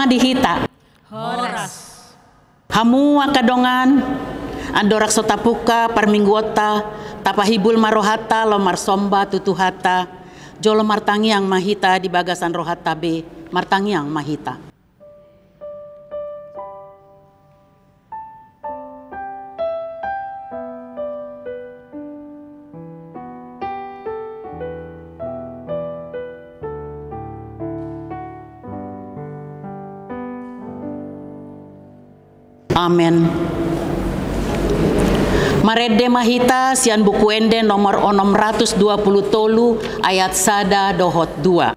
dihita. Horas. Hamua kadongan andorak sotapuka parmingguota tapahibul marohata lo marsomba tutuhata jolo martangiang mahita di bagasan rohata be martangiang mahita. Amen. Marede mahita sian buku ende nomor 620 tolu ayat sada dohot 2.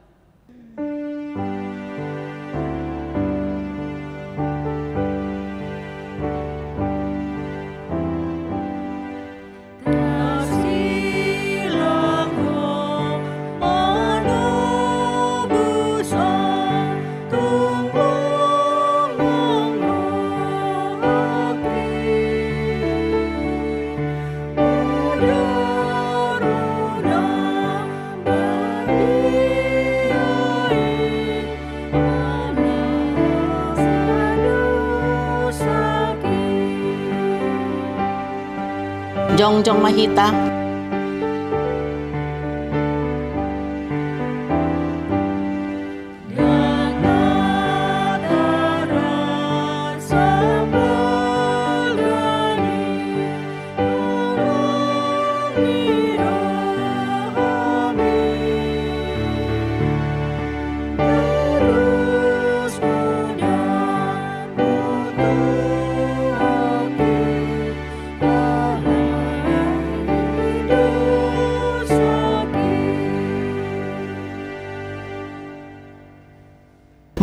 Jongjong mahita.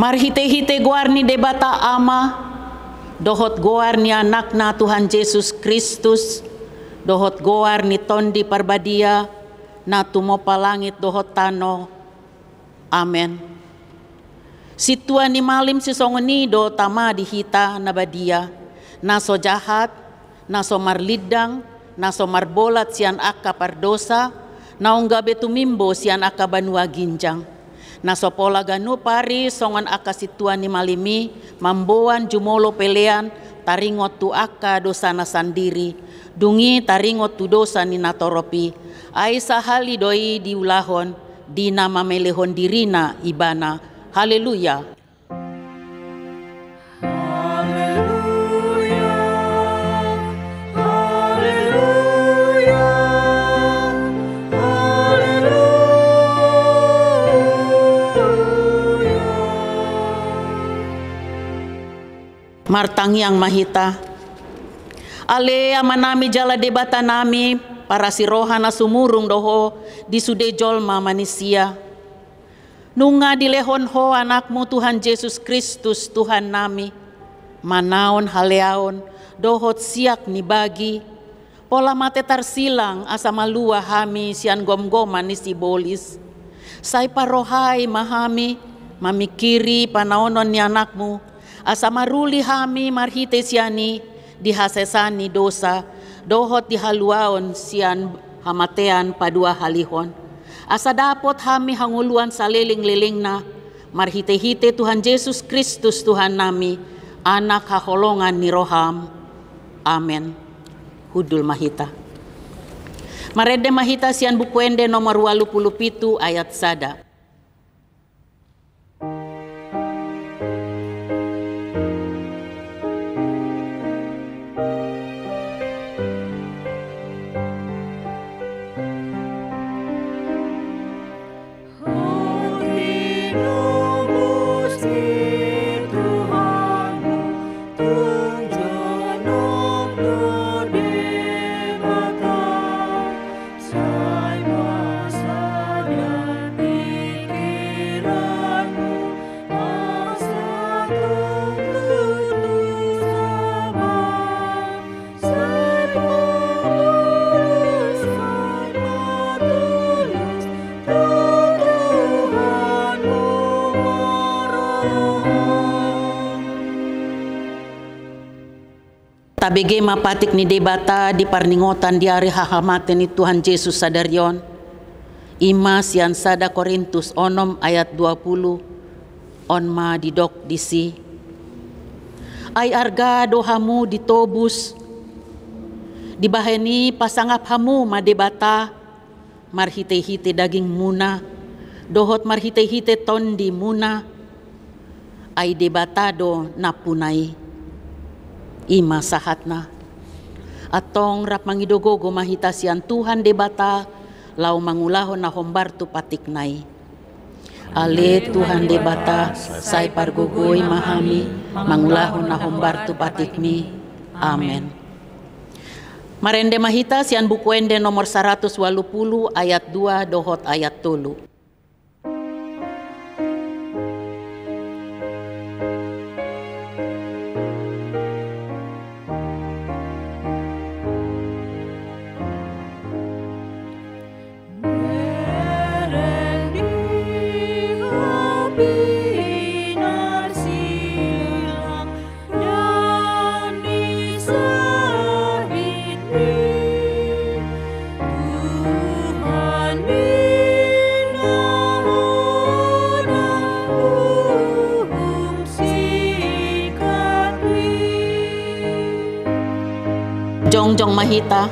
Marhite-hite guarni debata ama, dohot goar ni anakna Tuhan Yesus Kristus, dohot goar ni tondi parbadia, na tumopa langit dohot tano. Amen. Situa ni malim si songoni do tama dihita na badia, naso jahat, naso marlidang, naso marbolat sian akka pardosa, naungga betumimbo sian akka banua ginjang. Nasopola ganu pari songan aka situan ni malimi mamboan jumolo pelean taringot tu aka dosana sandiri dungi taringot tu dosa ni natoropi ai sahali doi diulahon di nama melehon dirina ibana. Haleluya. Martangiang mahita. Ale amanami jala debata nami para siroha na sumurung doho di sude jolma manusia. Nunga dilehon ho anakmu Tuhan Yesus Kristus Tuhan nami. Manaon haleaon dohot siak ni bagi. Pola mate tarsilang asa malua hami sian gom-goman ni sibolis. Say parohai mahami mamikiri panaonon ni anakmu. Asa maruli hami marhite siani dihasesani dosa dohot dihaluaon sian hamatean padua halihon. Asa dapot hami hanguluan sa liling-liling na marhite-hite Tuhan Yesus Kristus Tuhan nami anak haholongan ni roham. Amen. Hudul mahita. Marede mahita sian buku ende nomor 87 ayat sada. Tabege mapatik ni debata di parningotan di hari hahamaten ni Tuhan Yesus sadarion. Ima sian sada Korintus 6 ayat 20. onma didok disi. Ay arga dohamu ditobus, dibaheni pasangap hamu madebata, marhite-hite daging muna, dohot marhite-hite tondi muna, ay debatado napunay. Ima sahatna. Atong rap mangidogogo mahita siyan Tuhan debata, lau mangulahon na hombartu patiknay. Ale Tuhan debata, say pargogoy mahami, mangulahon na hombartu patikmi. Amen. Marende mahita siyan bukuende nomor 180 ayat 2 dohot ayat 3. Jongjong mahita.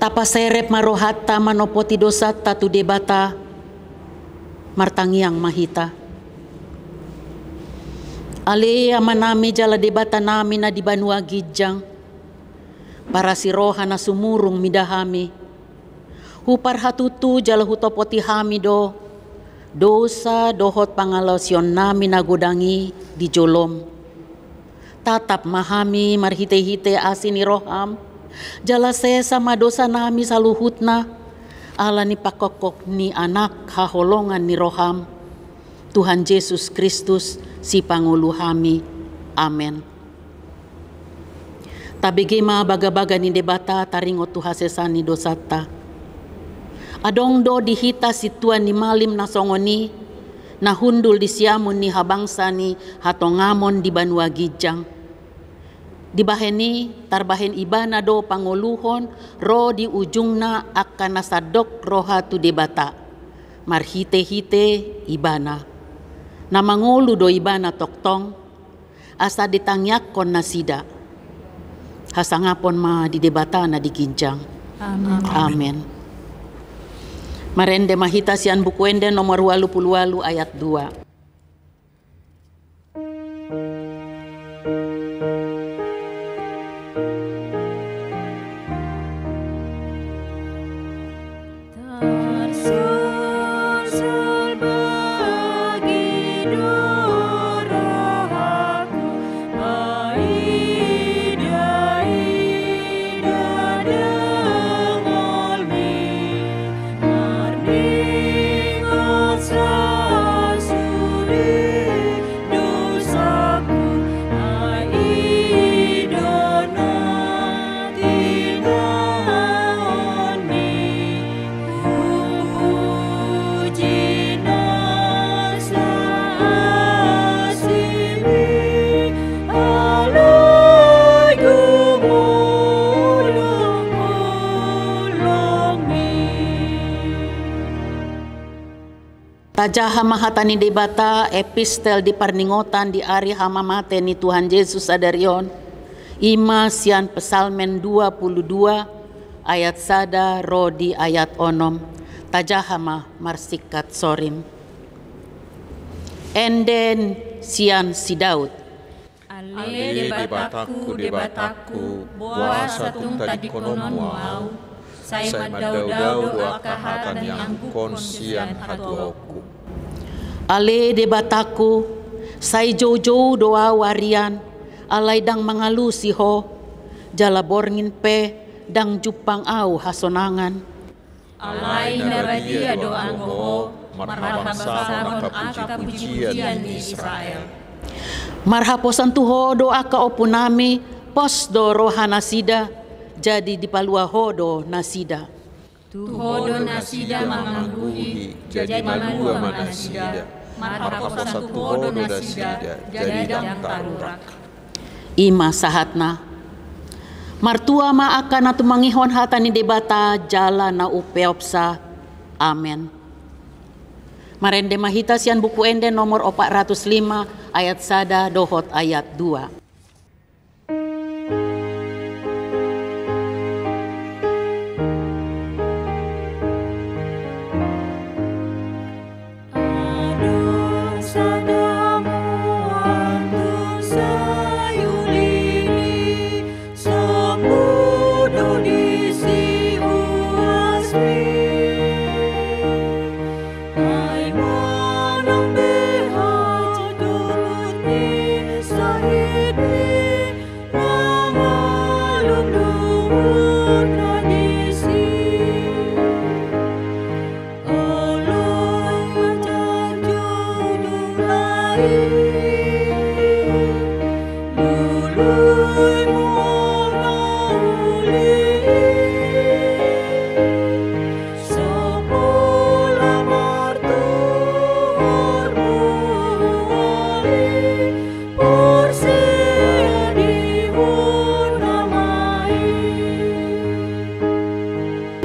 Tapaserep marohata manopoti dosata tu debata, martangiang mahita. Ale amanami jala debata nami na di Banua Gijang, para si roha na sumurung midahami. Hupar hatutu jala hutopoti hami do, dosa dohot pangalosyon nami nagudangi di jolom. Tatap mahami marhite-hite asini roham, jala sesa madosa nami saluhutna, ala ni pakokok ni anak haholongan ni roham, Tuhan Yesus Kristus si Pangulu hami. Amen. Tabigi baga-baga ni debata taringo tuhasesani dosata. Adong do dihita si Tuan ni malim na songoni, na hundul di siamun ni habangsa ni hatongamon di Banua Gijang. Dibaheni tarbahen ibana do panguluhon ro di ujungna akan nasadok roha tu debata. Marhite-hite ibana. Namangulu do ibana toktong asa ditangyak kon nasida. Hasangapon ma di debata na di Ginjang. Amen. Amen. Marende mahita sian bukuende nomor 88 ayat 2. Taja hamahatani debata epistel di parningotan di ari hamamate ni Tuhan Yesus adarion. Ima sian pesalmen 22 ayat sada rodi ayat onom. Taja hama marsikat sorim. Enden sian si Daud. Ale debataku, buasa tung tadi konomu au. Saya madau-dau akahatan yang konsian hatuoku. Ale debataku, say jojo doa warian, alay dang mangalu siho, jala borngin pe, dang jupang au hasonangan. alai nabadia doa goho, marhaban sahon aka pujian di Israel. Marhaposan tuho doa ka opunami pos do rohana sida jadi dipalua hodo nasida. Tuhodo nasida mangangguhi jadi malua manasida. Marhaposan tuhodo nasida jadi dang tarurak. Ima sahatna martua ma akan atu mangihon hatani debata jala na upeopsa. Amen. Marende mahita sian buku ende nomor 405 ayat sada dohot ayat 2.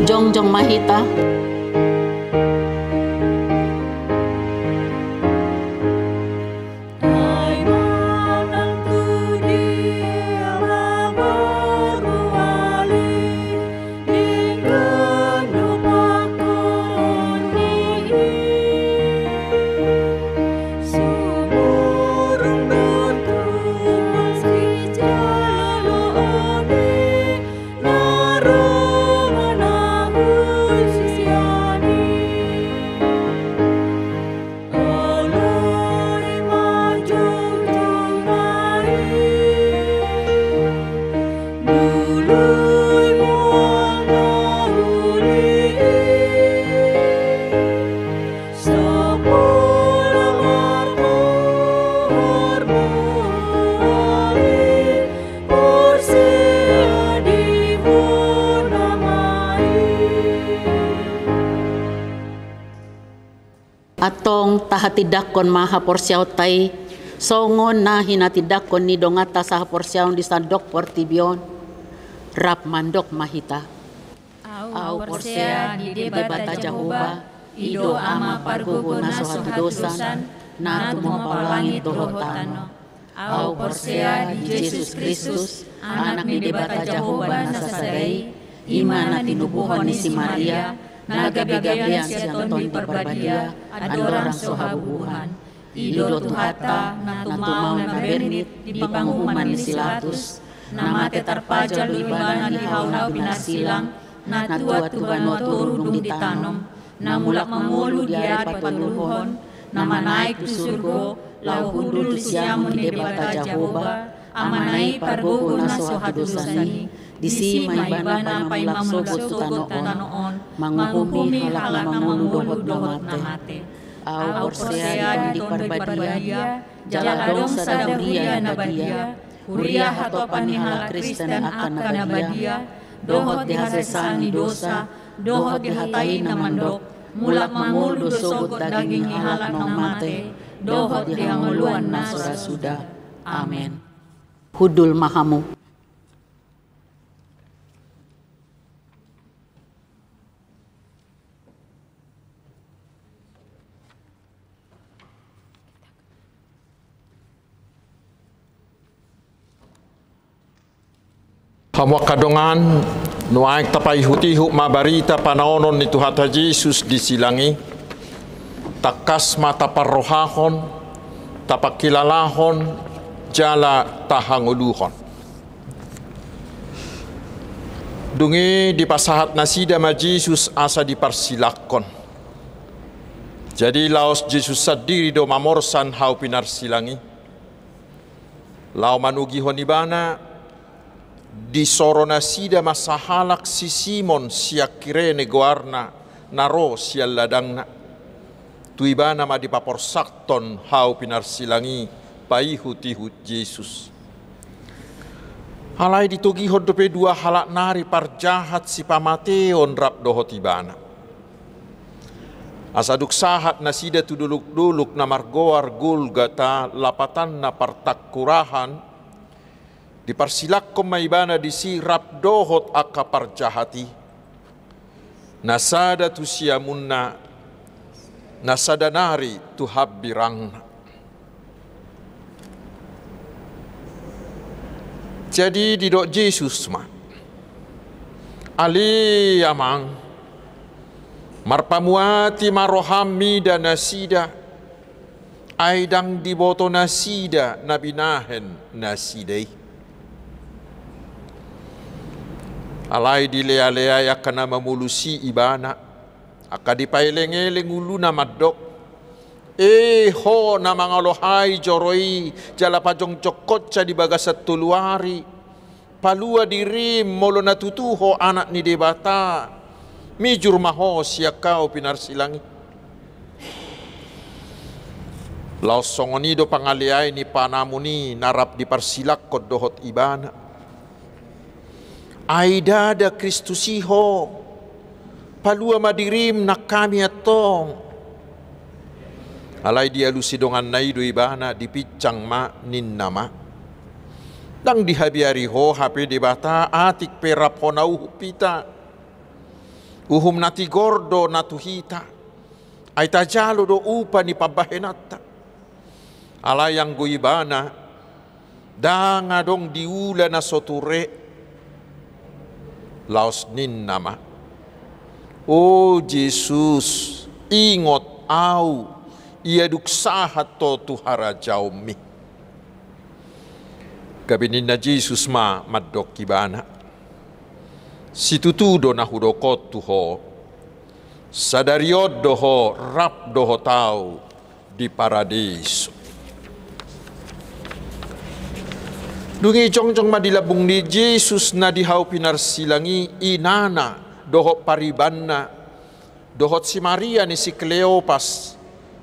Jongjong mahita atong tahatidakon maha porsyautai songon na hinatidakon ni dongata sa porsyaon di sandok portibion rap mandok mahita au porsya di debata Jehovah ido ama pargogo na sohatu dosan na tumapalangit dohotano au porsya di Jesus Kristus anak ni debata Jehovah na sasaday ima na tinubuhon ni si Maria nagabigabian siya ton di parbadia adorang sohabubuhan ido tuhata na tumaw na bernit di panguhuman ni Silatus na mate tarpaja luibana ni hauna pinasilang na tuwa-tuwa no turunong di tanom na mulak mamulu di arit panuluhon na manaik di surgo lau hundul di siyamun di debata Jehovah amanay pargogo na sohadusani di si maibana paimamulak sogot tanoon manguhumi halak na mamulu dohot na mate au porsya di parbadia jaladong sa dauria na badia huria hatopan ni halak Kristen akan na badia dohot di hasesan ni dosa dohot di hatain na mandok mulak mamulu sogot daging ni halak na mate dohot di hanguluan na sorasuda. Amen. Hudul mahamu Hamwa kadongan nuaik tapai hutihu mabarita panaonon ni Tuhan Yesus disilangi takas mata parrohahon tapakilalahon jala tahanguluhon dungi di pasahat nasida ma Yesus asa diparsilakon jadi laos Yesus sadiri do mamorsan hau pinarsilangi lau manugi honibana di sorona sida masahalak si Simon siak kirene goarna naro sial ladangna. Tuibana ma di paporsakton hau pinarsilangi paihu tihu Yesus. Halai ditogi hodope dua halak nari parjahat si pamateon rap doho tibana. Asaduk sahat nasida tu duluk-duluk na margoar gulgata lapatan na partakurahan diparsilak ko maibana disi rap dohot akka parjahati. Nasada tu siamunna nasadanari tu habbirang. Jadi didok Yesus ma ali amang marpamuati marohami dan nasida aidang diboto nasida nabinahen nasidai alai dilea-lea yakana mamulusi ibana akadipaileng-eleng uluna madok ho na mga lohai joroi jala pajong cokotca di bagasat tuluari palua dirim molo natutuho anak ni debata mijur maho siya kau pinarsilangi laos songonido pangaliay ni panamuni narap di parsilak kod dohot ibana aidada Kristusiho palua madirim na kami atong alai dia lusidongan naido ibana dipicang ma ninnama dang dihabiari ho hape debata atik perap honau pita uhum nati gordo natuhita aita jalo do upa ni pabahenata alai yang go ibana danga dong diula na soture laos ninnama oh Yesus ingot au ia duksahat to tuhara jaumi. Kabinin na Jesus ma madok kibana. Situtudo na hudokot tuho. Sadariod doho rap doho tau di paradiso. Dungi jongjong madilabung ni Jesus na dihau pinarsilangi inana doho paribanna. Dohot si Maria ni si Kleopas.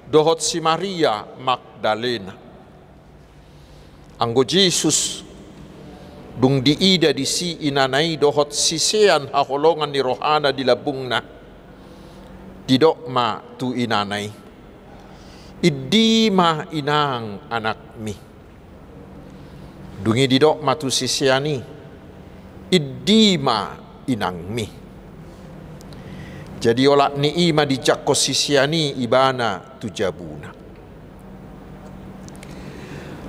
Dohot si Maria Magdalena. Anggo Jesus dung diida di si inanay dohot sisean haholongan ni rohana di labungna. Didok ma tu inanay. Idi ma inang anak mi. Dungi didok ma tu siseani. Idi ma inang mi. Jadi olak ni ima di jakko sisiani ibana tujabuna.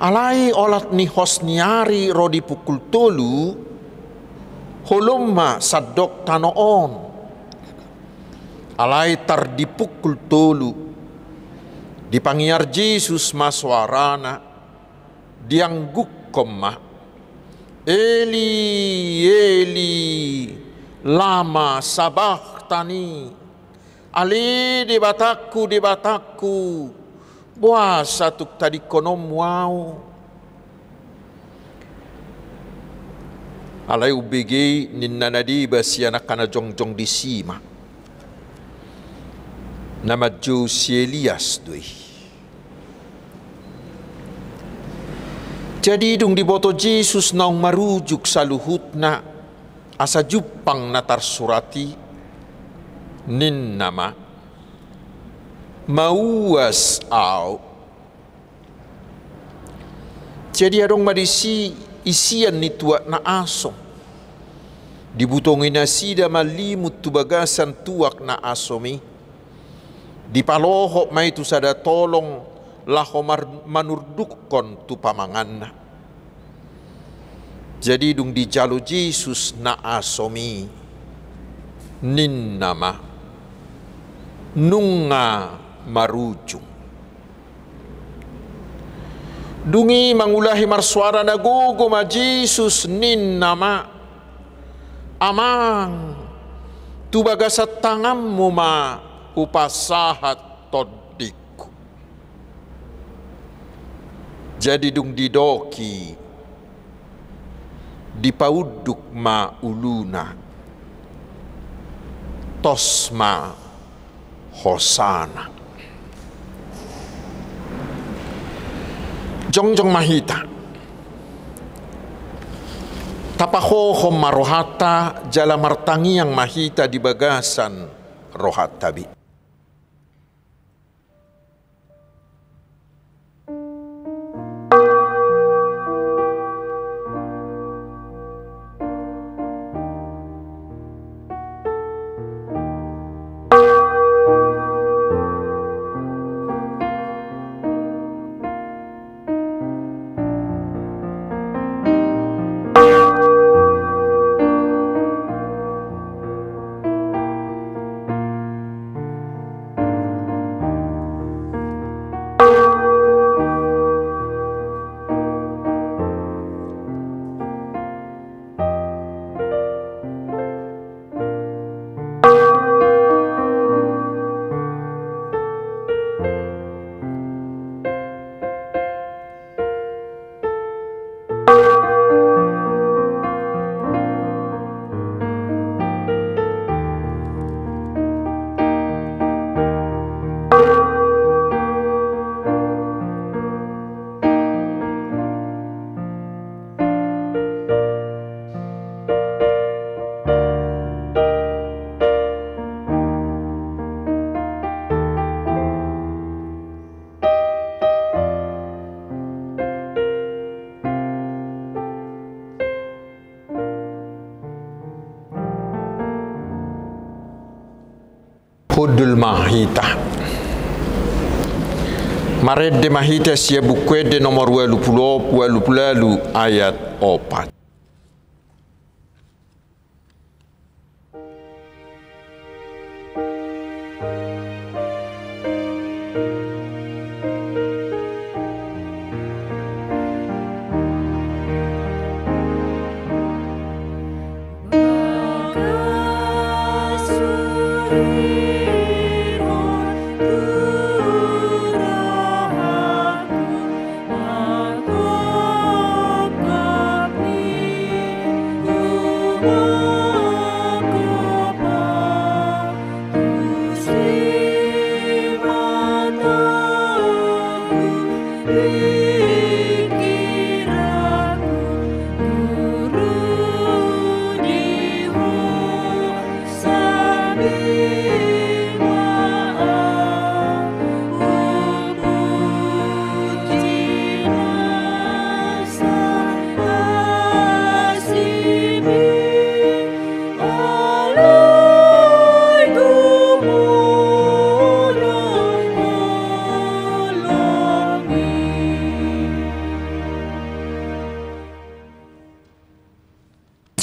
Alai olat ni hosniari rodi pukul tolu holomma sadok tanoon. Alai tar di pukul tolu dipangiar Yesus maswarana diangguk koma Eli Eli lama sabah tani ali di batakku buasa tuk tadi konom wow alai ubigi ninna nadiba siana kana jongjong di sima nama jo si Elias dui jadi dung diboto Jesus naung marujuk saluhutna asa jupang natar surati nin nama mauas au. Jadi adong madisi isian ni tuak na aso dibutongin nasida malimut tu bagasan tuak na asomi dipaloho mai tu sada tolong laho manurdukon tu pamanganna. Jadi dung di jalo Jesus na asomi nin nama nunga marujung. Dungi mangulahi marsuara nagogo ma Jesus nin nama amang tu bagasat tanganmu ma upasahat todiku. Jadi dung didoki dipauduk ma uluna tosma Hosana. Jongjong mahita. Tapahohom marohata jala martangi yang mahita di bagasan rohat tabi. Hudul mahita. Mared de mahita sia buku de nomor 20 ayat 4.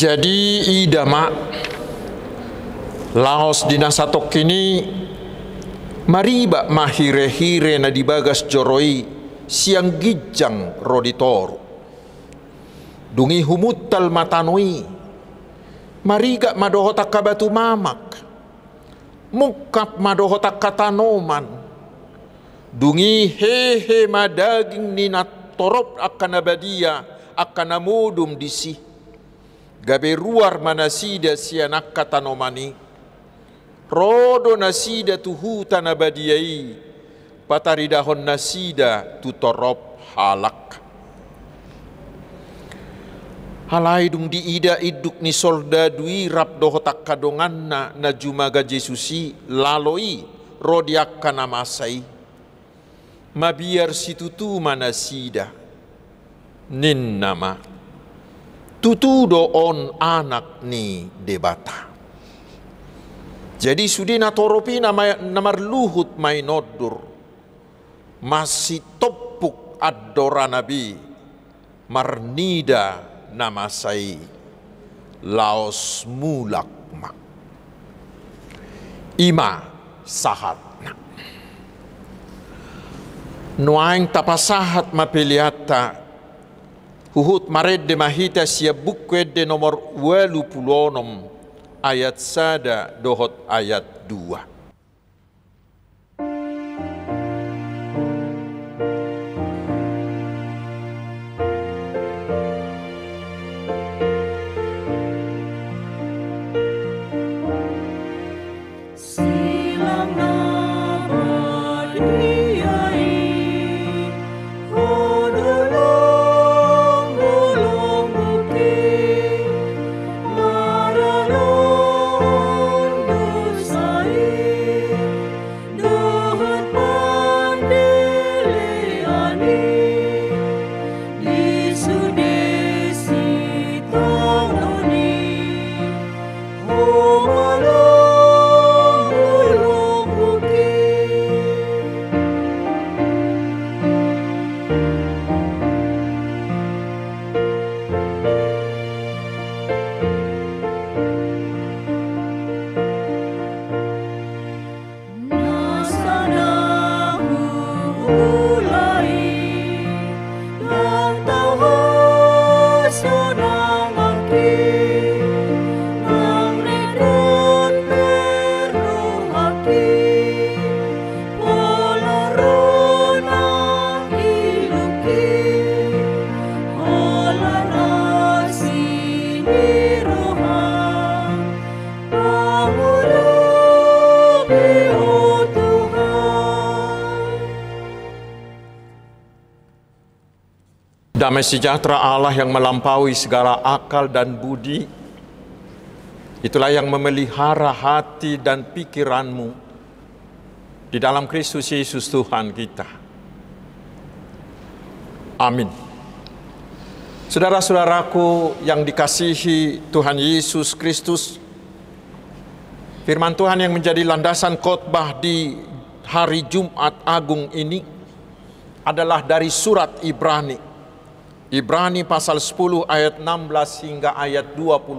Jadi idama Laos dinasatok kini mariba mahire-hire na dibagas joroi siang gijang roditoru dungi humuttal matanoi mariga madohotak kabatu mamak mukap madohotak katanoman dungi hehe madaging ninat torop akan abadia akan amudum disi gabe ruar manasida sianak katanomani rodo nasida tuhutan abadiyai pataridahon nasida tutorop halak halai dung diida iduk ni soldadui rap dohotak kadonganna na jumaga Jesusi laloi rodiak kanamasai mabiar situtu manasida nin nama tutudo on anak ni debata. Jadi sudina toropi namar luhut mainodur masih topuk adora nabi marnida namasai laos mulak mak ima sahat nuaing tapasahat mapeliata Huhut mared de mahita sia buku de nomor 26 ayat 1 dohot ayat 2. Silang Damai sejahtera Allah yang melampaui segala akal dan budi, itulah yang memelihara hati dan pikiranmu di dalam Kristus Yesus Tuhan kita. Amin. Saudara-saudaraku yang dikasihi Tuhan Yesus Kristus, firman Tuhan yang menjadi landasan khotbah di hari Jumat Agung ini adalah dari surat Ibrani. Ibrani pasal 10 ayat 16 hingga ayat 25.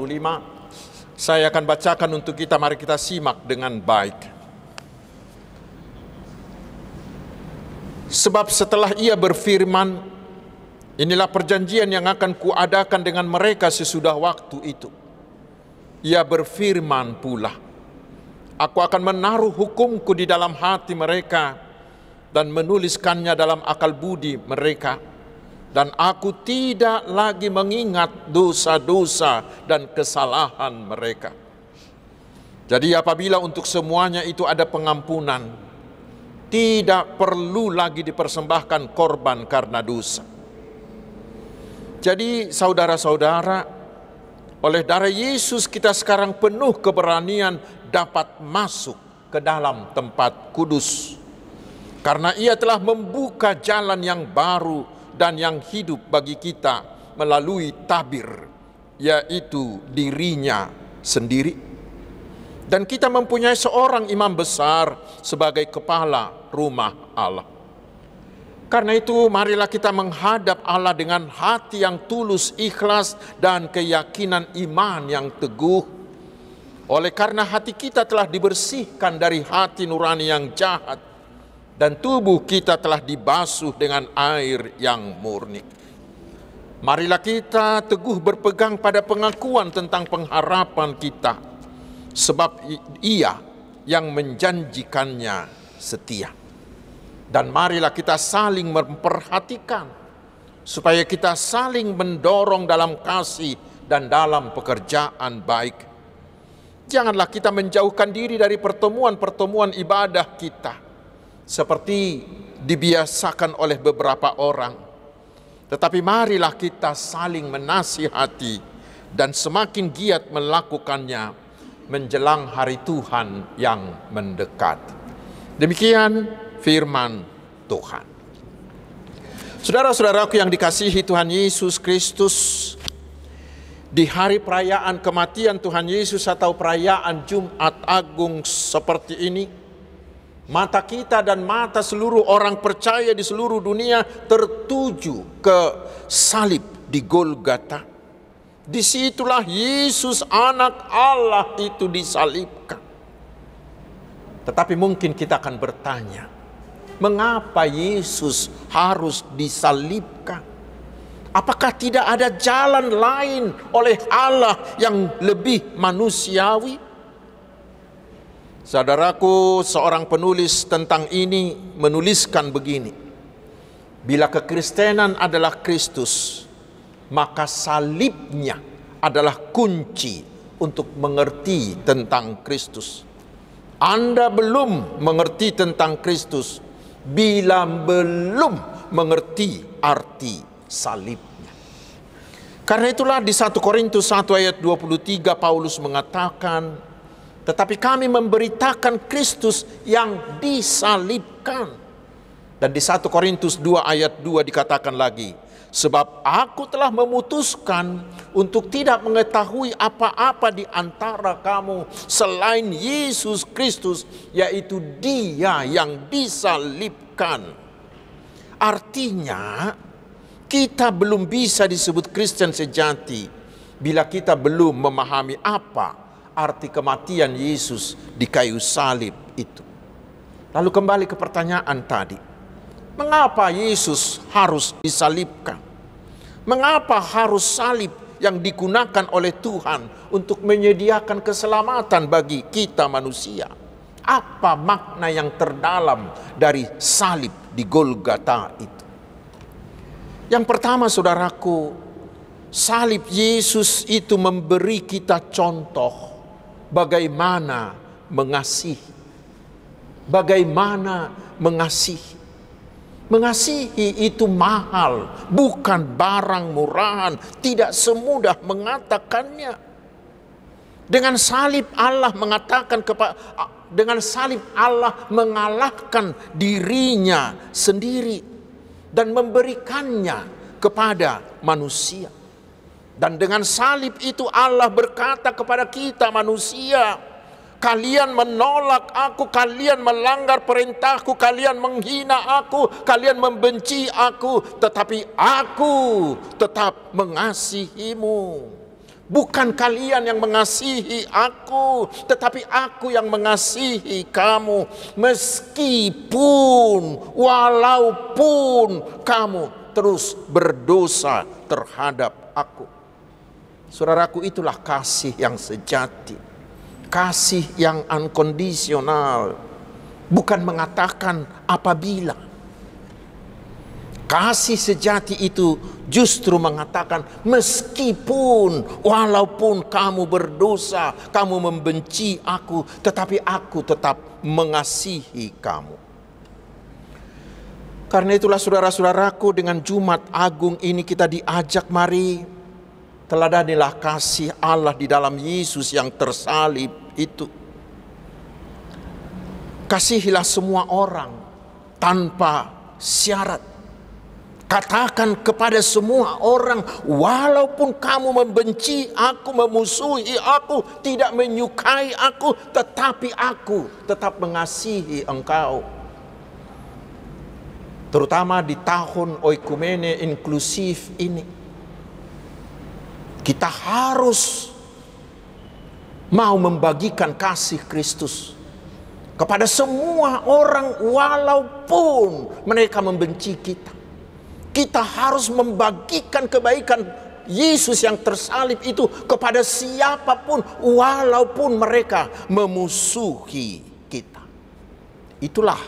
Saya akan bacakan untuk kita, mari kita simak dengan baik. Sebab setelah ia berfirman, inilah perjanjian yang akan kuadakan dengan mereka sesudah waktu itu. Ia berfirman pula, aku akan menaruh hukumku di dalam hati mereka dan menuliskannya dalam akal budi mereka. Dan aku tidak lagi mengingat dosa-dosa dan kesalahan mereka. Jadi apabila untuk semuanya itu ada pengampunan, tidak perlu lagi dipersembahkan korban karena dosa. Jadi saudara-saudara, oleh darah Yesus kita sekarang penuh keberanian dapat masuk ke dalam tempat kudus. Karena ia telah membuka jalan yang baru dan yang hidup bagi kita melalui tabir, yaitu dirinya sendiri. Dan kita mempunyai seorang imam besar sebagai kepala rumah Allah. Karena itu marilah kita menghadap Allah dengan hati yang tulus, ikhlas, dan keyakinan iman yang teguh. Oleh karena hati kita telah dibersihkan dari hati nurani yang jahat, dan tubuh kita telah dibasuh dengan air yang murni. Marilah kita teguh berpegang pada pengakuan tentang pengharapan kita, sebab ia yang menjanjikannya setia. Dan marilah kita saling memperhatikan, supaya kita saling mendorong dalam kasih dan dalam pekerjaan baik. Janganlah kita menjauhkan diri dari pertemuan-pertemuan ibadah kita, seperti dibiasakan oleh beberapa orang. Tetapi marilah kita saling menasihati dan semakin giat melakukannya menjelang hari Tuhan yang mendekat. Demikian firman Tuhan. Saudara-saudaraku yang dikasihi Tuhan Yesus Kristus, di hari perayaan kematian Tuhan Yesus atau perayaan Jumat Agung seperti ini, mata kita dan mata seluruh orang percaya di seluruh dunia tertuju ke salib di Golgota. Disitulah Yesus anak Allah itu disalibkan. Tetapi mungkin kita akan bertanya, mengapa Yesus harus disalibkan? Apakah tidak ada jalan lain oleh Allah yang lebih manusiawi? Saudaraku, seorang penulis tentang ini menuliskan begini: bila kekristenan adalah Kristus, maka salibnya adalah kunci untuk mengerti tentang Kristus. Anda belum mengerti tentang Kristus bila belum mengerti arti salibnya. Karena itulah di 1 Korintus 1 ayat 23 Paulus mengatakan, tetapi kami memberitakan Kristus yang disalibkan. Dan di 1 Korintus 2 ayat 2 dikatakan lagi, sebab aku telah memutuskan untuk tidak mengetahui apa-apa di antara kamu selain Yesus Kristus, yaitu Dia yang disalibkan. Artinya, kita belum bisa disebut Kristen sejati bila kita belum memahami apa arti kematian Yesus di kayu salib itu. Lalu kembali ke pertanyaan tadi, mengapa Yesus harus disalibkan? Mengapa harus salib yang digunakan oleh Tuhan untuk menyediakan keselamatan bagi kita manusia? Apa makna yang terdalam dari salib di Golgota itu? Yang pertama, saudaraku, salib Yesus itu memberi kita contoh bagaimana mengasihi. Bagaimana mengasihi. Mengasihi itu mahal, bukan barang murahan, tidak semudah mengatakannya. Dengan salib Allah mengatakan dengan salib Allah mengalahkan dirinya sendiri dan memberikannya kepada manusia. Dan dengan salib itu Allah berkata kepada kita manusia, kalian menolak aku, kalian melanggar perintahku, kalian menghina aku, kalian membenci aku, tetapi aku tetap mengasihimu. Bukan kalian yang mengasihi aku, tetapi aku yang mengasihi kamu. Meskipun, walaupun kamu terus berdosa terhadap aku. Saudaraku, itulah kasih yang sejati. Kasih yang unconditional. Bukan mengatakan apabila. Kasih sejati itu justru mengatakan meskipun, walaupun kamu berdosa, kamu membenci aku, tetapi aku tetap mengasihi kamu. Karena itulah saudara-saudaraku, dengan Jumat Agung ini kita diajak, mari teladanilah kasih Allah di dalam Yesus yang tersalib itu. Kasihilah semua orang tanpa syarat. Katakan kepada semua orang, walaupun kamu membenci aku, memusuhi aku, tidak menyukai aku, tetapi aku tetap mengasihi engkau. Terutama di tahun oikumene inklusif ini, kita harus mau membagikan kasih Kristus kepada semua orang walaupun mereka membenci kita. Kita harus membagikan kebaikan Yesus yang tersalib itu kepada siapapun walaupun mereka memusuhi kita. Itulah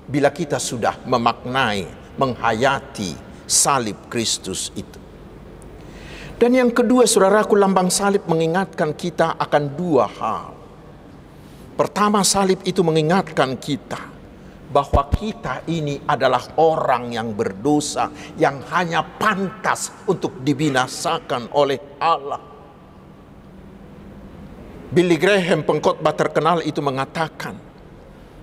bila kita sudah memaknai, menghayati salib Kristus itu. Dan yang kedua, saudaraku, lambang salib mengingatkan kita akan dua hal. Pertama, salib itu mengingatkan kita bahwa kita ini adalah orang yang berdosa, yang hanya pantas untuk dibinasakan oleh Allah. Billy Graham, pengkhotbah terkenal itu, mengatakan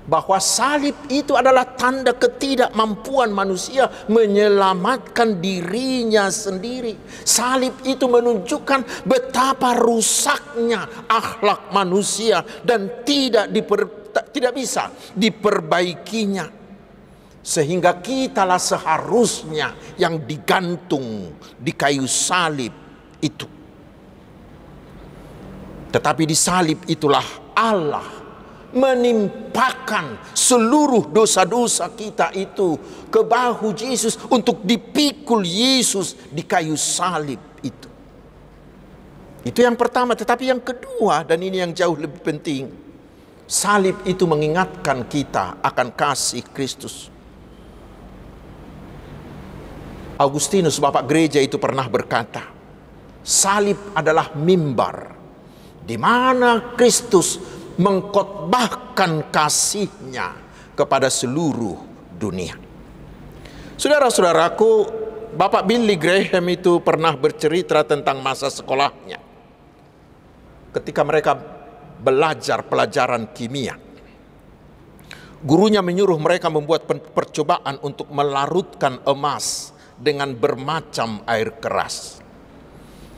bahwa salib itu adalah tanda ketidakmampuan manusia menyelamatkan dirinya sendiri. Salib itu menunjukkan betapa rusaknya akhlak manusia dan tidak bisa diperbaikinya. Sehingga kitalah seharusnya yang digantung di kayu salib itu. Tetapi di salib itulah Allah menimpakan seluruh dosa-dosa kita itu ke bahu Yesus untuk dipikul Yesus di kayu salib itu. Itu yang pertama. Tetapi yang kedua, dan ini yang jauh lebih penting, salib itu mengingatkan kita akan kasih Kristus. Augustinus, bapak gereja itu, pernah berkata, salib adalah mimbar di mana Kristus mengkhotbahkan kasihnya kepada seluruh dunia. Saudara-saudaraku, Bapak Billy Graham itu pernah bercerita tentang masa sekolahnya. Ketika mereka belajar pelajaran kimia, gurunya menyuruh mereka membuat percobaan untuk melarutkan emas dengan bermacam air keras.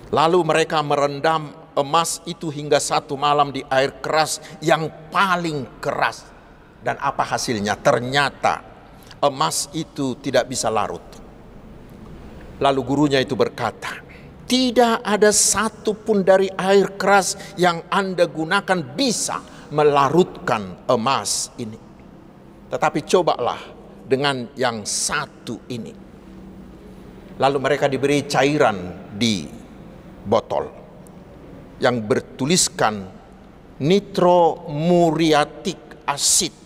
Lalu mereka merendam emas itu hingga 1 malam di air keras yang paling keras. Dan apa hasilnya? Ternyata emas itu tidak bisa larut. Lalu gurunya itu berkata, tidak ada satu pun dari air keras yang Anda gunakan bisa melarutkan emas ini. Tetapi cobalah dengan yang satu ini. Lalu mereka diberi cairan di botol yang bertuliskan nitromuriatic acid.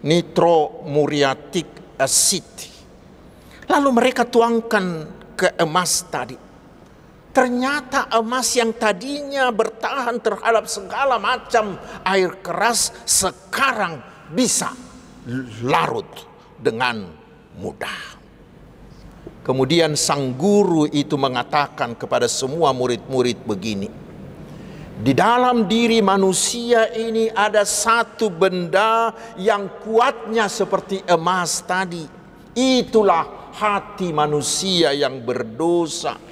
Nitromuriatic acid. Lalu mereka tuangkan ke emas tadi. Ternyata emas yang tadinya bertahan terhadap segala macam air keras sekarang bisa larut dengan mudah. Kemudian sang guru itu mengatakan kepada semua murid-murid begini, di dalam diri manusia ini ada satu benda yang kuatnya seperti emas tadi. Itulah hati manusia yang berdosa.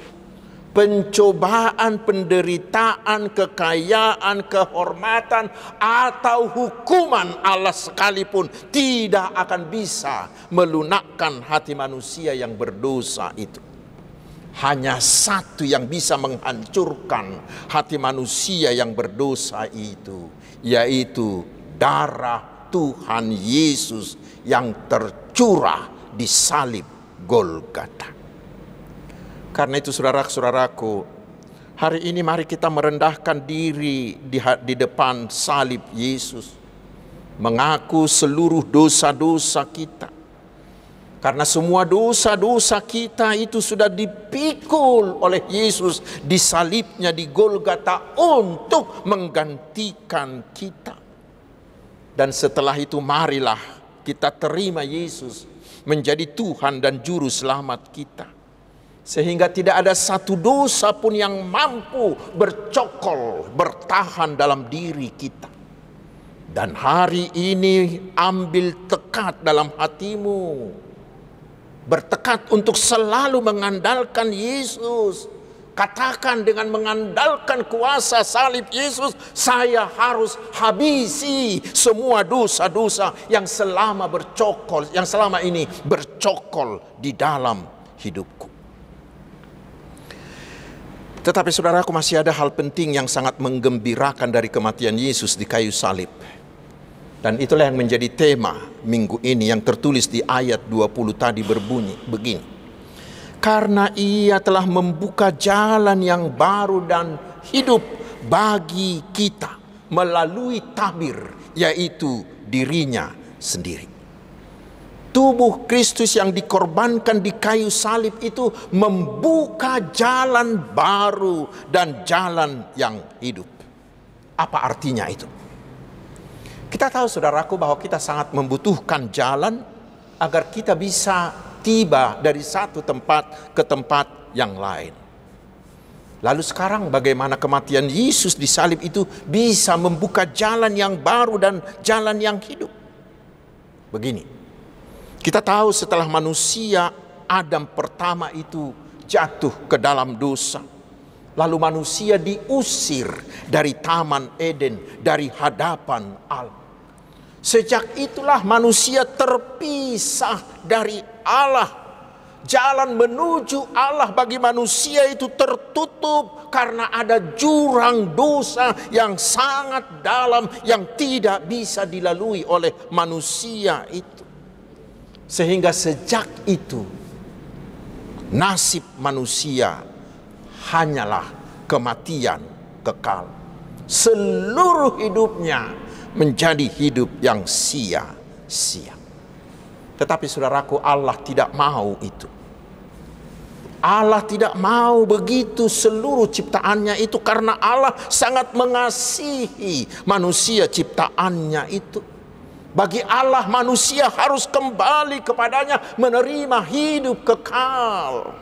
Pencobaan, penderitaan, kekayaan, kehormatan, atau hukuman Allah sekalipun tidak akan bisa melunakkan hati manusia yang berdosa itu. Hanya satu yang bisa menghancurkan hati manusia yang berdosa itu, yaitu darah Tuhan Yesus yang tercurah di salib Golgota. Karena itu saudara-saudaraku, hari ini mari kita merendahkan diri di depan salib Yesus, mengaku seluruh dosa-dosa kita. Karena semua dosa-dosa kita itu sudah dipikul oleh Yesus di salibnya di Golgota untuk menggantikan kita. Dan setelah itu marilah kita terima Yesus menjadi Tuhan dan Juru Selamat kita. Sehingga tidak ada satu dosa pun yang mampu bercokol, bertahan dalam diri kita. Dan hari ini ambil tekad dalam hatimu. Bertekad untuk selalu mengandalkan Yesus. Katakan dengan mengandalkan kuasa salib Yesus, saya harus habisi semua dosa-dosa yang selama ini bercokol di dalam hidupku. Tetapi saudaraku, masih ada hal penting yang sangat menggembirakan dari kematian Yesus di kayu salib. Dan itulah yang menjadi tema minggu ini yang tertulis di ayat 20 tadi berbunyi begini. Karena ia telah membuka jalan yang baru dan hidup bagi kita melalui tabir, yaitu dirinya sendiri. Tubuh Kristus yang dikorbankan di kayu salib itu membuka jalan baru dan jalan yang hidup. Apa artinya itu? Kita tahu saudaraku bahwa kita sangat membutuhkan jalan agar kita bisa tiba dari satu tempat ke tempat yang lain. Lalu sekarang bagaimana kematian Yesus di salib itu bisa membuka jalan yang baru dan jalan yang hidup? Begini. Kita tahu setelah manusia Adam pertama itu jatuh ke dalam dosa. Lalu manusia diusir dari Taman Eden, dari hadapan Allah. Sejak itulah manusia terpisah dari Allah. Jalan menuju Allah bagi manusia itu tertutup karena ada jurang dosa yang sangat dalam yang tidak bisa dilalui oleh manusia itu. Sehingga sejak itu nasib manusia hanyalah kematian kekal. Seluruh hidupnya menjadi hidup yang sia-sia. Tetapi saudaraku, Allah tidak mau itu. Allah tidak mau begitu seluruh ciptaannya itu, karena Allah sangat mengasihi manusia ciptaannya itu. Bagi Allah manusia harus kembali kepadanya, menerima hidup kekal.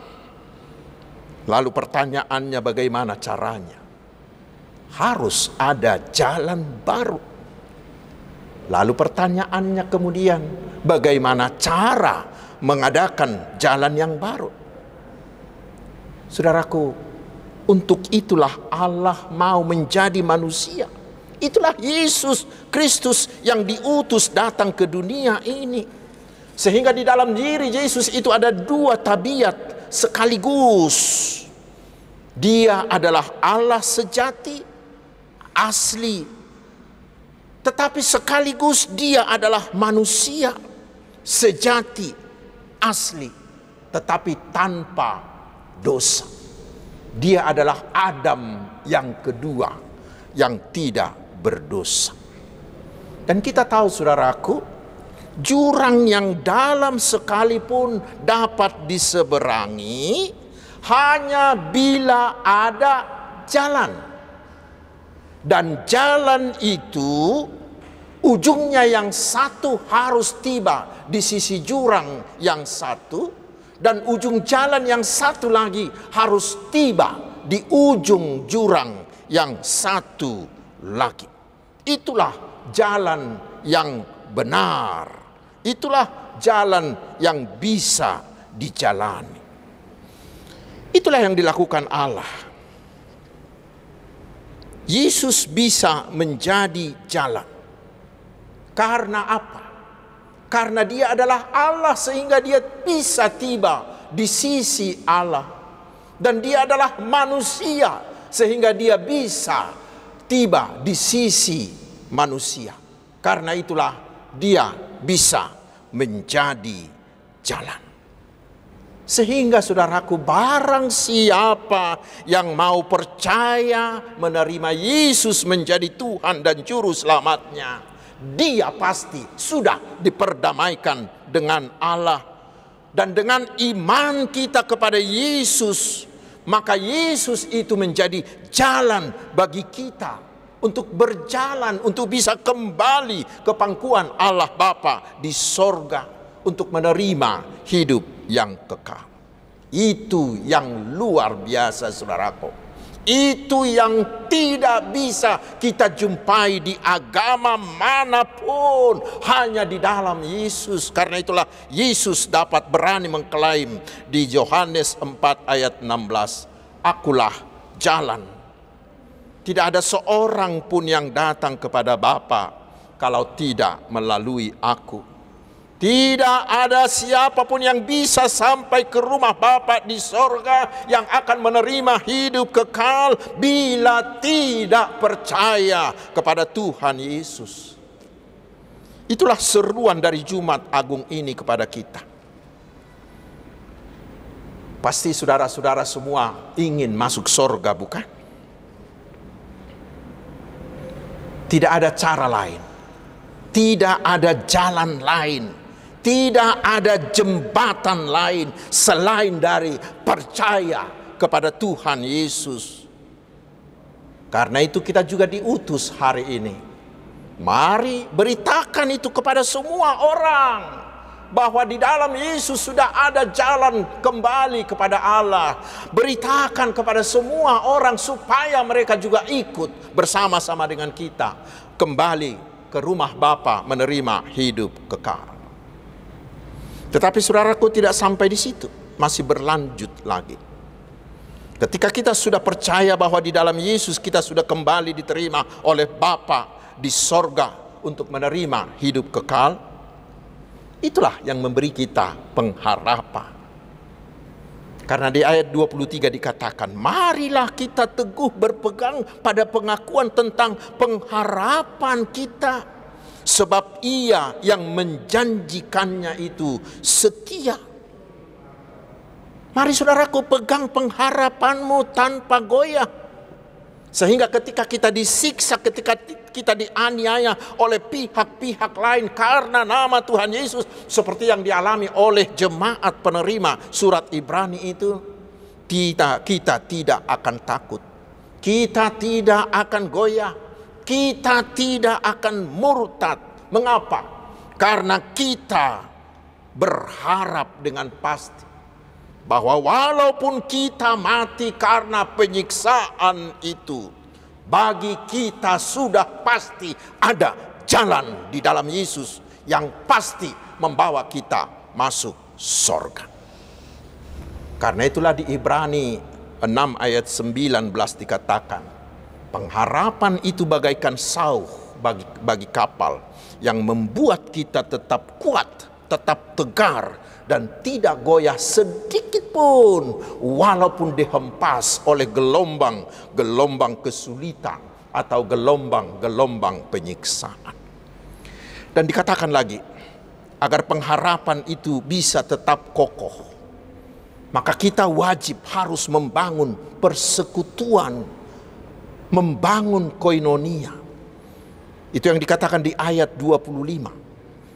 Lalu pertanyaannya, bagaimana caranya? Harus ada jalan baru. Lalu pertanyaannya kemudian, bagaimana cara mengadakan jalan yang baru? Saudaraku, untuk itulah Allah mau menjadi manusia. Itulah Yesus Kristus yang diutus datang ke dunia ini. Sehingga di dalam diri Yesus itu ada dua tabiat sekaligus. Dia adalah Allah sejati, asli. Tetapi sekaligus dia adalah manusia sejati, asli. Tetapi tanpa dosa. Dia adalah Adam yang kedua, yang tidak berdosa. Dan kita tahu saudaraku, jurang yang dalam sekalipun dapat diseberangi hanya bila ada jalan. Dan jalan itu ujungnya yang satu harus tiba di sisi jurang yang satu, dan ujung jalan yang satu lagi harus tiba di ujung jurang yang satu lagi. Itulah jalan yang benar. Itulah jalan yang bisa dijalani. Itulah yang dilakukan Allah. Yesus bisa menjadi jalan. Karena apa? Karena dia adalah Allah, sehingga dia bisa tiba di sisi Allah. Dan dia adalah manusia, sehingga dia bisa tiba di sisi manusia. Karena itulah dia bisa menjadi jalan. Sehingga saudaraku, barang siapa yang mau percaya menerima Yesus menjadi Tuhan dan Juru Selamatnya, dia pasti sudah diperdamaikan dengan Allah. Dan dengan iman kita kepada Yesus, maka Yesus itu menjadi jalan bagi kita untuk berjalan, untuk bisa kembali ke pangkuan Allah Bapa di sorga, untuk menerima hidup yang kekal. Itu yang luar biasa, saudaraku. Itu yang tidak bisa kita jumpai di agama manapun, hanya di dalam Yesus. Karena itulah Yesus dapat berani mengklaim di Yohanes 4 ayat 16, "Akulah jalan. Tidak ada seorang pun yang datang kepada Bapa kalau tidak melalui aku. Tidak ada siapapun yang bisa sampai ke rumah Bapa di sorga yang akan menerima hidup kekal bila tidak percaya kepada Tuhan Yesus." Itulah seruan dari Jumat Agung ini kepada kita. Pasti saudara-saudara semua ingin masuk sorga, bukan? Tidak ada cara lain, tidak ada jalan lain, tidak ada jembatan lain selain dari percaya kepada Tuhan Yesus. Karena itu kita juga diutus hari ini. Mari beritakan itu kepada semua orang, bahwa di dalam Yesus sudah ada jalan kembali kepada Allah. Beritakan kepada semua orang supaya mereka juga ikut bersama-sama dengan kita kembali ke rumah Bapa menerima hidup kekal. Tetapi saudaraku, tidak sampai di situ, masih berlanjut lagi. Ketika kita sudah percaya bahwa di dalam Yesus kita sudah kembali diterima oleh Bapa di sorga untuk menerima hidup kekal, itulah yang memberi kita pengharapan. Karena di ayat 23 dikatakan, "Marilah kita teguh berpegang pada pengakuan tentang pengharapan kita, sebab Ia yang menjanjikannya itu setia." Mari saudaraku, pegang pengharapanmu tanpa goyah. Sehingga ketika kita disiksa, ketika kita dianiaya oleh pihak-pihak lain karena nama Tuhan Yesus, seperti yang dialami oleh jemaat penerima surat Ibrani itu, kita tidak akan takut. Kita tidak akan goyah. Kita tidak akan murtad. Mengapa? Karena kita berharap dengan pasti bahwa walaupun kita mati karena penyiksaan itu, bagi kita sudah pasti ada jalan di dalam Yesus yang pasti membawa kita masuk sorga. Karena itulah di Ibrani 6 ayat 19 dikatakan, pengharapan itu bagaikan sauh bagi kapal yang membuat kita tetap kuat, tetap tegar, dan tidak goyah sedikit pun walaupun dihempas oleh gelombang kesulitan atau gelombang penyiksaan. Dan dikatakan lagi, agar pengharapan itu bisa tetap kokoh, maka kita wajib harus membangun persekutuan, membangun koinonia. Itu yang dikatakan di ayat 25.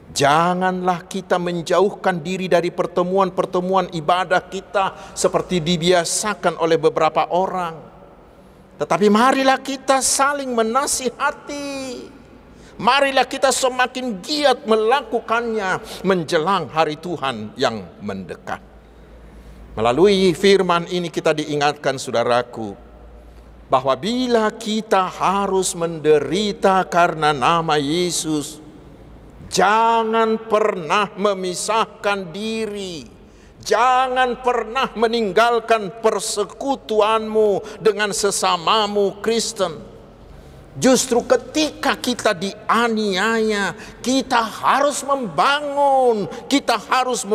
Janganlah kita menjauhkan diri dari pertemuan-pertemuan ibadah kita seperti dibiasakan oleh beberapa orang. Tetapi marilah kita saling menasihati. Marilah kita semakin giat melakukannya menjelang hari Tuhan yang mendekat. Melalui firman ini kita diingatkan, saudaraku, bahwa bila kita harus menderita karena nama Yesus, jangan pernah memisahkan diri. Jangan pernah meninggalkan persekutuanmu dengan sesamamu Kristen. Justru ketika kita dianiaya, kita harus membangun, kita harus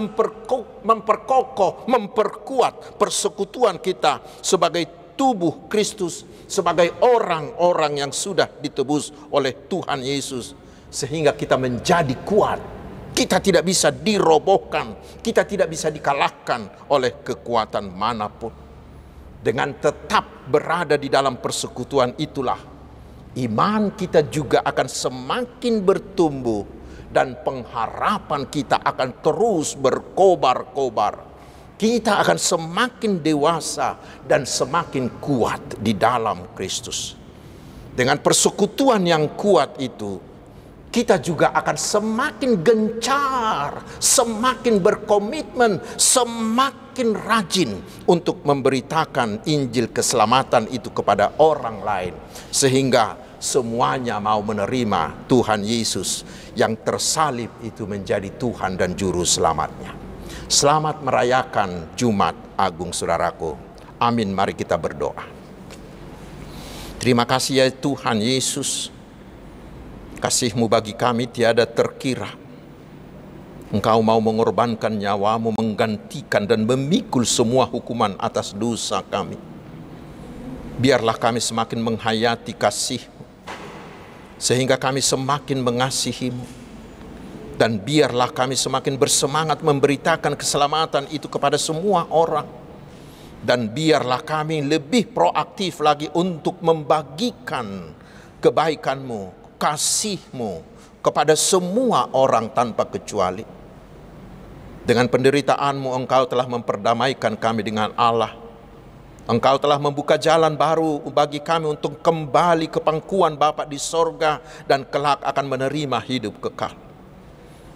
memperkokoh, memperkuat persekutuan kita sebagai tubuh Kristus, sebagai orang-orang yang sudah ditebus oleh Tuhan Yesus, sehingga kita menjadi kuat. Kita tidak bisa dirobohkan, kita tidak bisa dikalahkan oleh kekuatan manapun. Dengan tetap berada di dalam persekutuan itulah iman kita juga akan semakin bertumbuh dan pengharapan kita akan terus berkobar-kobar. Kita akan semakin dewasa dan semakin kuat di dalam Kristus. Dengan persekutuan yang kuat itu, kita juga akan semakin gencar, semakin berkomitmen, semakin rajin untuk memberitakan Injil keselamatan itu kepada orang lain. Sehingga semuanya mau menerima Tuhan Yesus yang tersalib itu menjadi Tuhan dan Juru Selamatnya. Selamat merayakan Jumat Agung, saudaraku. Amin, mari kita berdoa. Terima kasih ya Tuhan Yesus. Kasih-Mu bagi kami tiada terkira. Engkau mau mengorbankan nyawa-Mu, menggantikan dan memikul semua hukuman atas dosa kami. Biarlah kami semakin menghayati kasih-Mu, sehingga kami semakin mengasihi-Mu. Dan biarlah kami semakin bersemangat memberitakan keselamatan itu kepada semua orang. Dan biarlah kami lebih proaktif lagi untuk membagikan kebaikan-Mu, kasih-Mu kepada semua orang tanpa kecuali. Dengan penderitaan-Mu Engkau telah memperdamaikan kami dengan Allah. Engkau telah membuka jalan baru bagi kami untuk kembali ke pangkuan Bapa di sorga dan kelak akan menerima hidup kekal.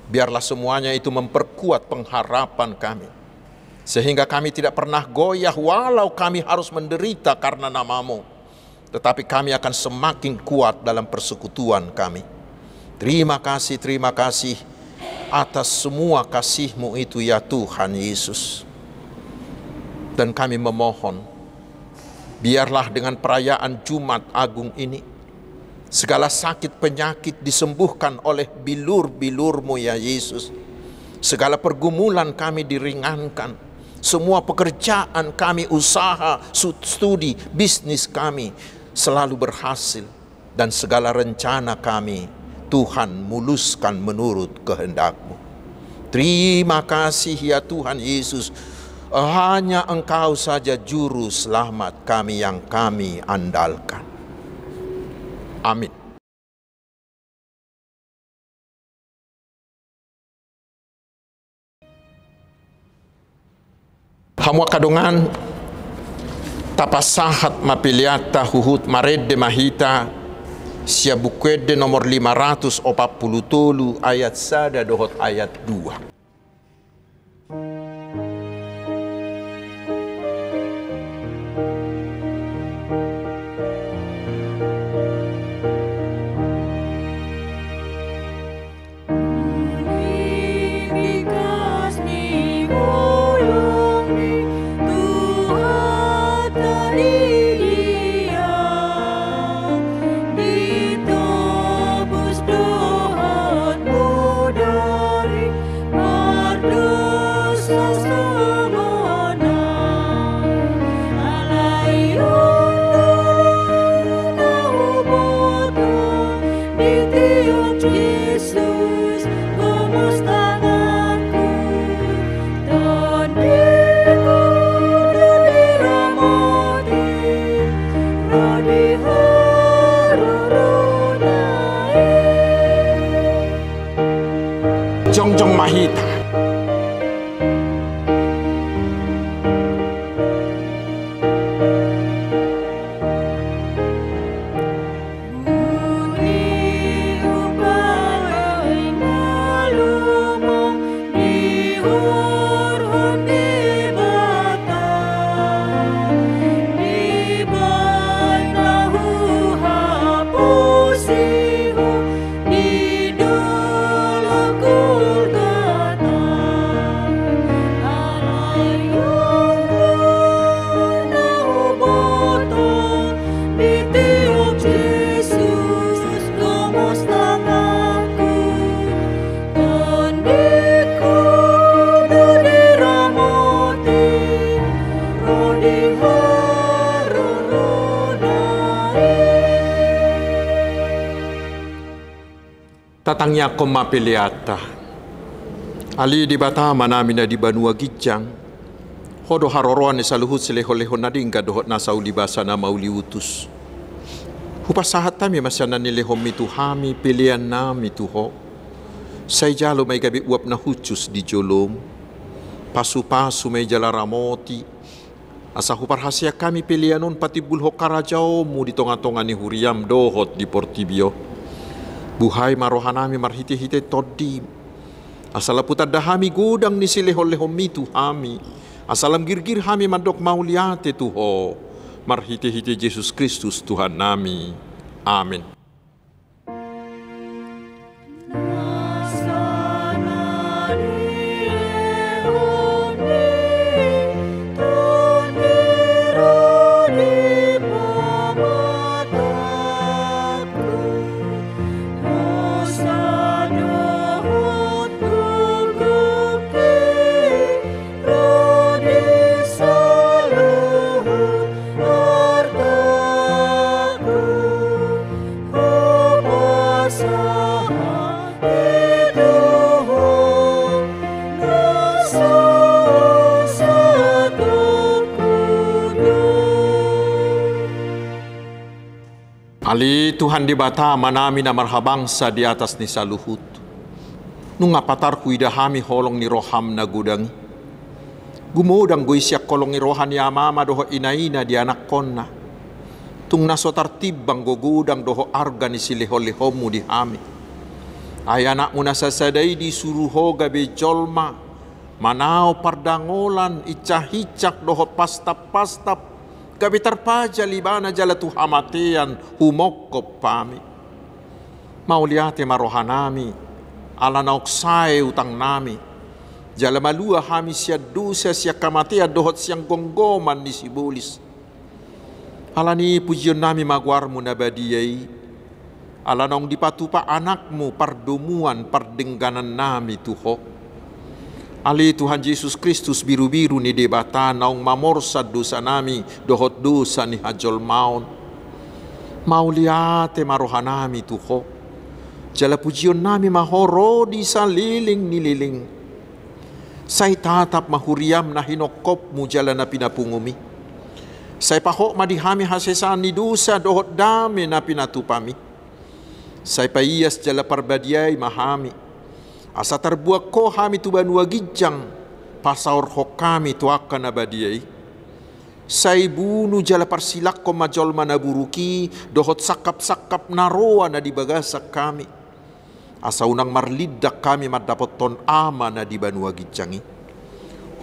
Biarlah semuanya itu memperkuat pengharapan kami, sehingga kami tidak pernah goyah walau kami harus menderita karena nama-Mu. Tetapi kami akan semakin kuat dalam persekutuan kami. Terima kasih atas semua kasih-Mu itu ya Tuhan Yesus. Dan kami memohon, biarlah dengan perayaan Jumat Agung ini, segala sakit penyakit disembuhkan oleh bilur-bilur-Mu ya Yesus. Segala pergumulan kami diringankan. Semua pekerjaan kami, usaha, studi, bisnis kami selalu berhasil, dan segala rencana kami Tuhan muluskan menurut kehendak-Mu. Terima kasih ya Tuhan Yesus. Hanya Engkau saja Juru Selamat kami yang kami andalkan. Amin. Hamwa kadongan tapasahat mapiliata huhut maredde mahita sia bukwede nomor 540 ayat 1 dohot ayat 2. Ditebus doa dari tatangnya ko mapiliata. Ali di bata manami na di Banua Gijang. Hodo haroroan ni saluhut sileho-leho na din kadohot na sa ulibasa na mauliutus. Hupasahat tami masyanan ni lehom mituhami pilihan na mituho. Say jalo may gabi uap na hutus di jolom. Pasu-pasu may jala ramoti. Asa huparhasya kami pilihanon pati bulho karajao mu di tonga-tonga ni huriam dohot di Portibio. Buhay marohanami marhiti-hiti todi. Asala putad dahami gudang ni silehol-lehom mitu hami. Asalam girgir hami mandok mauliate tuho. Marhiti-hiti Yesus Kristus Tuhan nami. Amin. Ali Tuhan di bata manami na marhabangsa di atas ni saluhut. Nung apatar kuidahami holong ni roham na gudang. Gumudang guisyak kolong ni rohan ya mama doho inaina di anak konna. Tung nasotar tibang gugudang doho arga ni silihol-lihomu di hami. Ay anak mo nasasaday di suruho gabi jolma. Manao pardangolan icah-icak doho pastap-pastap. Gabi tarpaja libana jala tuhamatian humokop pami. Mauliate marohanami, ala naoksay utang nami. Jala malua hami siya dusa siya kamatia dohot siyang gonggoman ni sibulis. Ala ni pujion nami magwarmu na badiyay. Ala naong dipatupa anakmu pardumuan pardengganan nami tuho. Ali Tuhan Yesus Kristus biru-biru ni debata naong mamorsad dosa nami dohot dosa ni hajol maun. Mauliate marohanami tuho. Jala pujion nami mahoro di sa liling ni liling. Say tatap mahuriam na hinokop mu jala na pinapungumi. Say paho madihami hasesan ni dosa dohot dami na pinatupami. Say paiyas jala parbadiyay mahami. Asa terbuak ko hami tu Banua Gijang, pasaur hok kami tu akan abadiyai. Say bunu jala parsilak ko majol manaburuki, dohot sakap-sakap naroa na di bagasak kami. Asa unang marlidak kami madapot ton ama na di Banua Gijangi.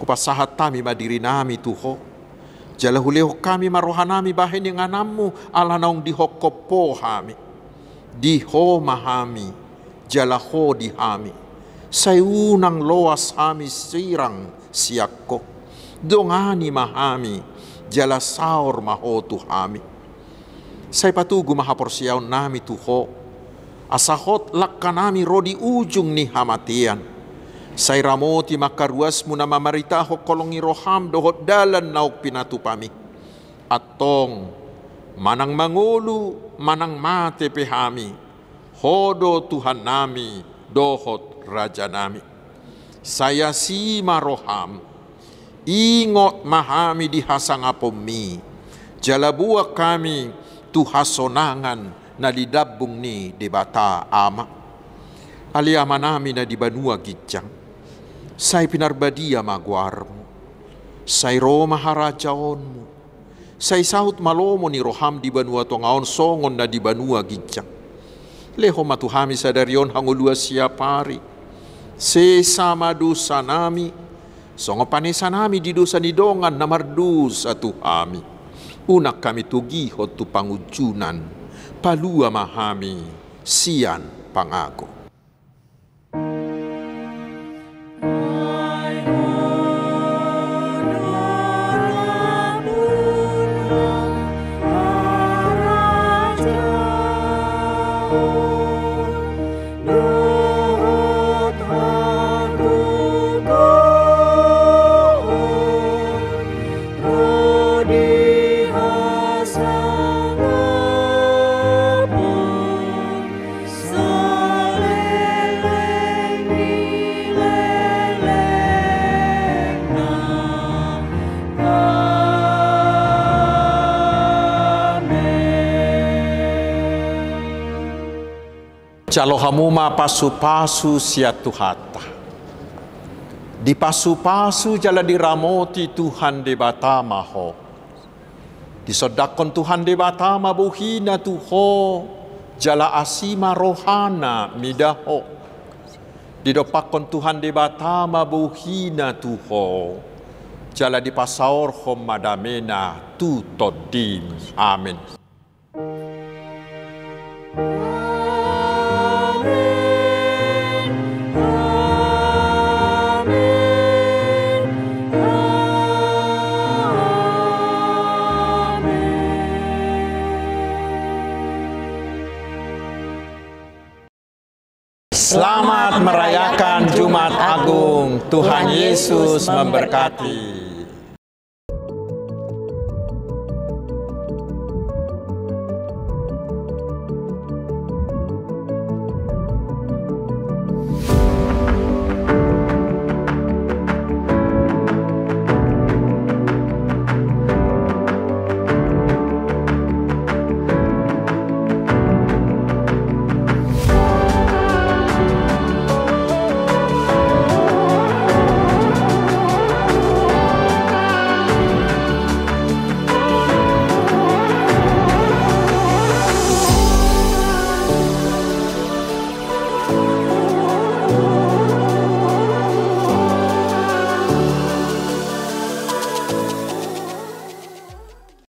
Kupasahat kami madiri nami tuho. Jala huleho kami marohanami bahin yang anammu, ala naong dihokopo hami. Diho mahami, jala ho dihami. Say unang loas hami sirang siyakko. Dongani mahami, jala saor mahotu hami. Say patugu mahaporsiyaw nami tuho. Asahot lakka nami rodi ujung ni hamatian. Say ramoti makaruas mo na mamaritaho kolong iroham dohot dalan naok pinatupami. Atong manang mangulu, manang mate pehami. Hodo Tuhan nami, dohot Raja nami. Saya si maroham, ingot mahami di hasangapomi. Jalabuak kami tuhasonangan na lidabung ni debata ama. Aliama nami na di Banua Gijang. Say pinarbadia magwarmo. Say Roma harajaonmu. Say sahut malomo ni roham di Banua Tongaon songon na di Banua Gijang. Leho matuhami sa darion hangulua siapari. Sesama dosa nami, songo panesa nami di dosa nidongan na mardusa tuhami. Unak kami tugihot tu pangujunan, palua mahami, sian pangako. Sale Jalohamuma pasu-pasu sia Tuhata. Di pasu-pasu jala diramoti Tuhan de batama ho. Disodakon Tuhan de batama buhina tuho. Jala asima rohana midaho. Didopakon Tuhan de batama buhina tuho. Jala di pasaor hom madamena tu todim. Amin. Selamat merayakan Jumat Agung. Tuhan Yesus memberkati.